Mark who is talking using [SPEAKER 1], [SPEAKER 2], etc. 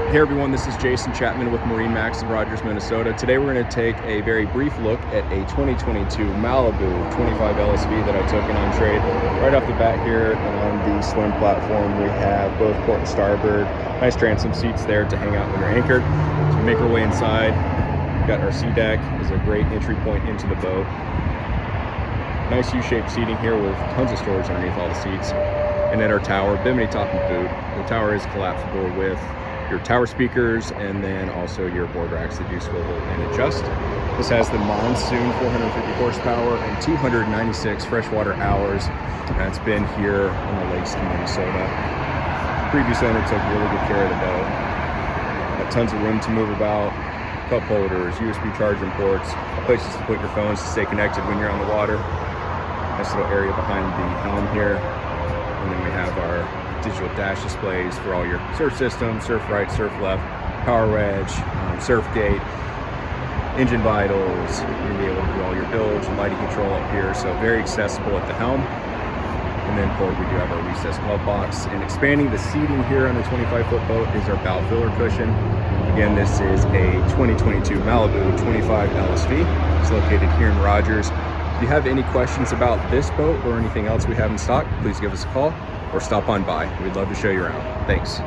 [SPEAKER 1] Hey everyone, this is Jason Chapman with MarineMax in Rogers, Minnesota. Today we're going to take a very brief look at a 2022 Malibu 25 LSV that I took in on trade. Right off the bat here on the swim platform, we have both port and starboard. Nice transom seats there to hang out when you're anchored. So we make our way inside. We've got our sea deck is a great entry point into the boat. Nice U-shaped seating here with tons of storage underneath all the seats. And then our tower, bimini top and boot. The tower is collapsible with your tower speakers and then also your board racks that you swivel and adjust. This has the Monsoon 450 horsepower and 296 freshwater hours. That's been here on the lakes in Minnesota. Previous owner took really good care of the boat. Got tons of room to move about, cup holders, USB charging ports, places to put your phones to stay connected when you're on the water. Nice little area behind the helm here. And then we have our digital dash displays for all your surf system, surf right, surf left, power wedge, surf gate, engine vitals. You're going to be able to do all your bilge and lighting control up here, so very accessible at the helm. And then forward we do have our recessed glove box. And expanding the seating here on the 25-foot boat is our bow filler cushion. Again, this is a 2022 Malibu 25 LSV. It's located here in Rogers. If you have any questions about this boat or anything else we have in stock, please give us a call or stop on by. We'd love to show you around. Thanks.